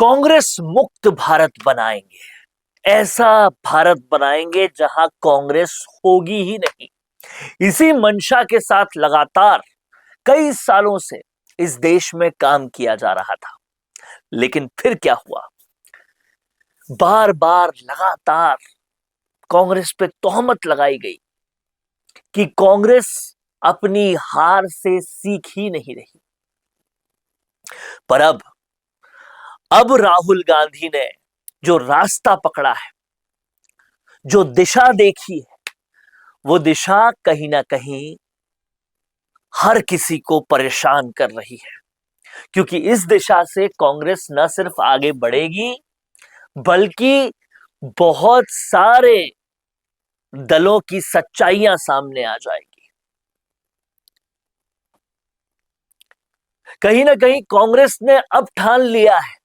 कांग्रेस मुक्त भारत बनाएंगे। ऐसा भारत बनाएंगे जहां कांग्रेस होगी ही नहीं। इसी मंशा के साथ लगातार कई सालों से इस देश में काम किया जा रहा था। लेकिन फिर क्या हुआ? बार बार लगातार कांग्रेस पे तोहमत लगाई गई कि कांग्रेस अपनी हार से सीख ही नहीं रही। पर अब राहुल गांधी ने जो रास्ता पकड़ा है, जो दिशा देखी है, वो दिशा कहीं ना कहीं हर किसी को परेशान कर रही है। क्योंकि इस दिशा से कांग्रेस न सिर्फ आगे बढ़ेगी, बल्कि बहुत सारे दलों की सच्चाइयां सामने आ जाएगी। कहीं ना कहीं कांग्रेस ने अब ठान लिया है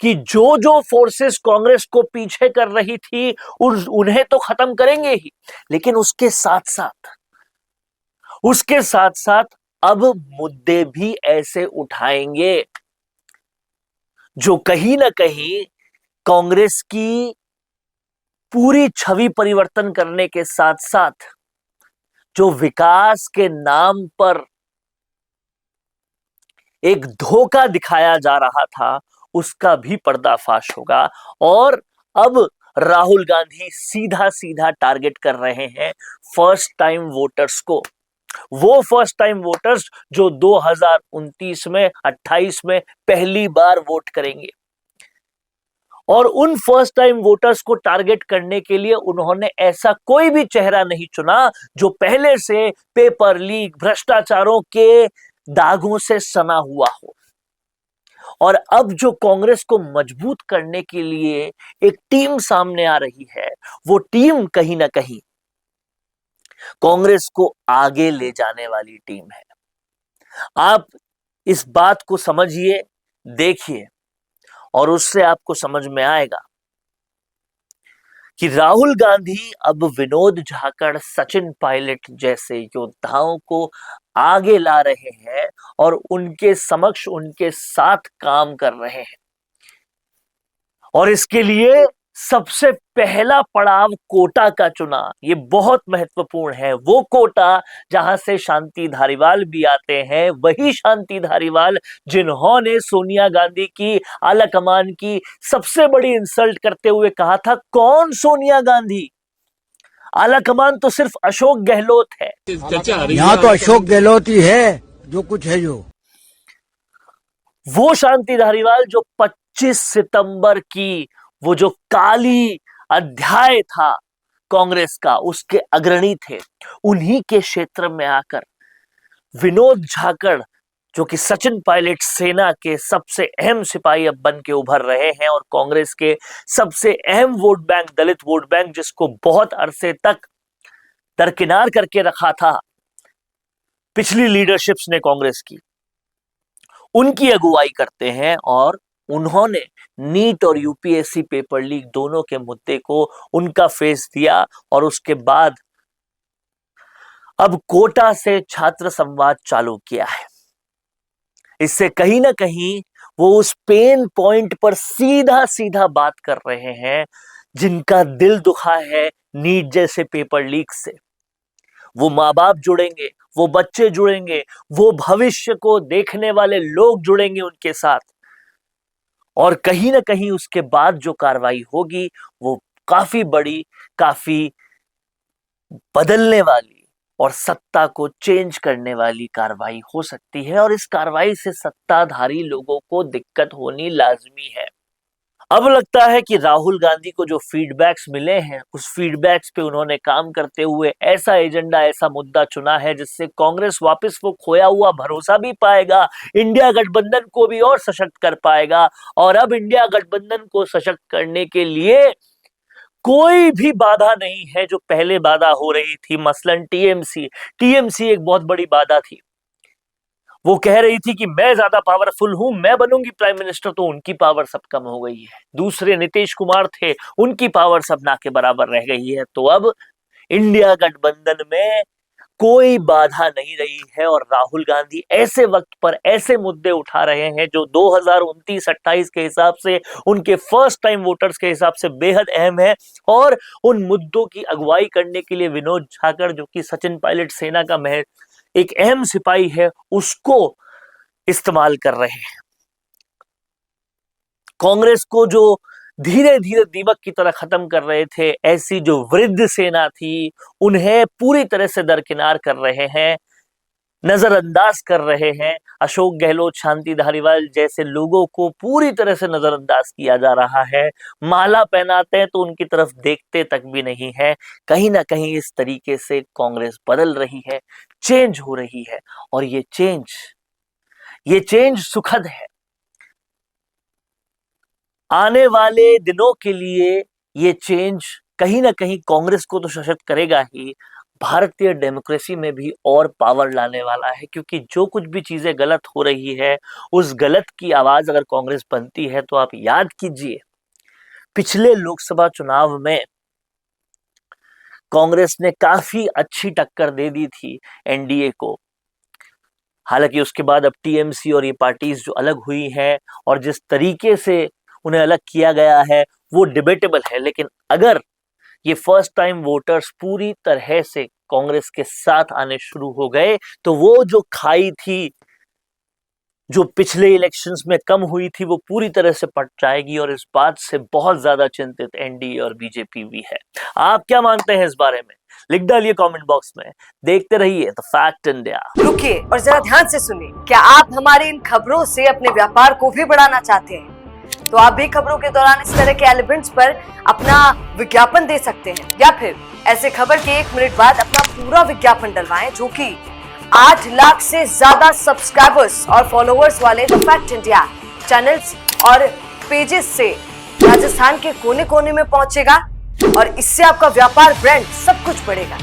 कि जो जो फोर्सेस कांग्रेस को पीछे कर रही थी उन्हें तो खत्म करेंगे ही, लेकिन उसके साथ साथ अब मुद्दे भी ऐसे उठाएंगे जो कहीं ना कहीं कांग्रेस की पूरी छवि परिवर्तन करने के साथ साथ जो विकास के नाम पर एक धोखा दिखाया जा रहा था, उसका भी पर्दाफाश होगा। और अब राहुल गांधी सीधा सीधा टारगेट कर रहे हैं फर्स्ट टाइम वोटर्स को। वो फर्स्ट टाइम वोटर्स जो 2029 में 28 में पहली बार वोट करेंगे। और उन फर्स्ट टाइम वोटर्स को टारगेट करने के लिए उन्होंने ऐसा कोई भी चेहरा नहीं चुना जो पहले से पेपर लीक, भ्रष्टाचारों के दागों से सना हुआ हो। और अब जो कांग्रेस को मजबूत करने के लिए एक टीम सामने आ रही है, वो टीम कहीं ना कहीं कांग्रेस को आगे ले जाने वाली टीम है। आप इस बात को समझिए, देखिए, और उससे आपको समझ में आएगा कि राहुल गांधी अब विनोद झाकड़, सचिन पायलट जैसे योद्धाओं को आगे ला रहे हैं और उनके समक्ष, उनके साथ काम कर रहे हैं। और इसके लिए सबसे पहला पड़ाव कोटा का चुना। ये बहुत महत्वपूर्ण है। वो कोटा जहां से शांति धारीवाल भी आते हैं, वही शांति धारीवाल जिन्होंने सोनिया गांधी की आला कमान की सबसे बड़ी इंसल्ट करते हुए कहा था, कौन सोनिया गांधी, आला कमान तो सिर्फ अशोक गहलोत है। यहाँ तो अशोक गहलोत ही है जो कुछ है। जो वो शांति धारीवाल जो 25 सितंबर की वो जो काली अध्याय था कांग्रेस का, उसके अग्रणी थे, उन्हीं के क्षेत्र में आकर विनोद झाकड़, जो कि सचिन पायलट सेना के सबसे अहम सिपाही अब बन के उभर रहे हैं और कांग्रेस के सबसे अहम वोट बैंक, दलित वोट बैंक, जिसको बहुत अरसे तक दरकिनार करके रखा था पिछली लीडरशिप्स ने कांग्रेस की, उनकी अगुवाई करते हैं। और उन्होंने नीट और यूपीएससी पेपर लीक दोनों के मुद्दे को उनका फेस दिया। और उसके बाद अब कोटा से छात्र संवाद चालू किया है। इससे कहीं ना कहीं वो उस पेन पॉइंट पर सीधा सीधा बात कर रहे हैं जिनका दिल दुखा है नीट जैसे पेपर लीक से। वो माँ बाप जुड़ेंगे, वो बच्चे जुड़ेंगे, वो भविष्य को देखने वाले लोग जुड़ेंगे उनके साथ। और कहीं ना कहीं उसके बाद जो कार्रवाई होगी वो काफी बड़ी, काफी बदलने वाली और सत्ता को चेंज करने वाली कार्रवाई हो सकती है। और इस कार्रवाई से सत्ताधारी लोगों को दिक्कत होनी लाजमी है। अब लगता है कि राहुल गांधी को जो फीडबैक्स मिले हैं, उस फीडबैक्स पे उन्होंने काम करते हुए ऐसा एजेंडा, ऐसा मुद्दा चुना है जिससे कांग्रेस वापस वो खोया हुआ भरोसा भी पाएगा, इंडिया गठबंधन को भी और सशक्त कर पाएगा। और अब इंडिया गठबंधन को सशक्त करने के लिए कोई भी बाधा नहीं है जो पहले बाधा हो रही थी। मसलन टीएमसी एक बहुत बड़ी बाधा थी। वो कह रही थी कि मैं ज्यादा पावरफुल हूं, मैं बनूंगी प्राइम मिनिस्टर, तो उनकी पावर सब कम हो गई है। दूसरे नीतीश कुमार थे, उनकी पावर सब ना के बराबर रह गई है। तो अब इंडिया गठबंधन में कोई बाधा नहीं रही है और राहुल गांधी ऐसे वक्त पर ऐसे मुद्दे उठा रहे हैं जो 2029-28 के हिसाब से, उनके फर्स्ट टाइम वोटर्स के हिसाब से बेहद अहम है। और उन मुद्दों की अगुवाई करने के लिए विनोद झाकर, जो कि सचिन पायलट सेना का एक अहम सिपाही है, उसको इस्तेमाल कर रहे हैं। कांग्रेस को जो धीरे धीरे दीमक की तरह खत्म कर रहे थे, ऐसी जो वृद्ध सेना थी, उन्हें पूरी तरह से दरकिनार कर रहे हैं, नजरअंदाज कर रहे हैं। अशोक गहलोत, शांति धारीवाल जैसे लोगों को पूरी तरह से नजरअंदाज किया जा रहा है। माला पहनाते हैं तो उनकी तरफ देखते तक भी नहीं है। कहीं ना कहीं इस तरीके से कांग्रेस बदल रही है, चेंज हो रही है, और ये चेंज सुखद है। आने वाले दिनों के लिए ये चेंज कहीं ना कहीं कांग्रेस को तो सशक्त करेगा ही, भारतीय डेमोक्रेसी में भी और पावर लाने वाला है। क्योंकि जो कुछ भी चीजें गलत हो रही है, उस गलत की आवाज अगर कांग्रेस बनती है, तो आप याद कीजिए पिछले लोकसभा चुनाव में कांग्रेस ने काफी अच्छी टक्कर दे दी थी एनडीए को। हालांकि उसके बाद अब टीएमसी और ये पार्टीज जो अलग हुई हैं, और जिस तरीके से उन्हें अलग किया गया है, वो डिबेटेबल है। लेकिन अगर ये फर्स्ट टाइम वोटर्स पूरी तरह से कांग्रेस के साथ आने शुरू हो गए, तो वो जो खाई थी, जो पिछले इलेक्शंस में कम हुई थी, वो पूरी तरह से पट जाएगी। और इस बात से बहुत ज्यादा चिंतित एनडीए और बीजेपी भी है। आप क्या मानते हैं इस बारे में? लिख डालिए कमेंट बॉक्स में। देखते रहिए द फैक्ट इंडिया। रुकिए और जरा ध्यान से सुनिए। क्या आप हमारी इन खबरों से अपने व्यापार को भी बढ़ाना चाहते हैं? तो आप भी खबरों के दौरान इस तरह के एलिमेंट्स पर अपना विज्ञापन दे सकते हैं, या फिर ऐसे खबर के 1 मिनट बाद अपना पूरा विज्ञापन डलवाएं, जो कि 8 लाख से ज्यादा सब्सक्राइबर्स और फॉलोअर्स वाले द फैक्ट इंडिया चैनल्स और पेजेस से राजस्थान के कोने कोने में पहुंचेगा। और इससे आपका व्यापार, ब्रांड सब कुछ बढ़ेगा।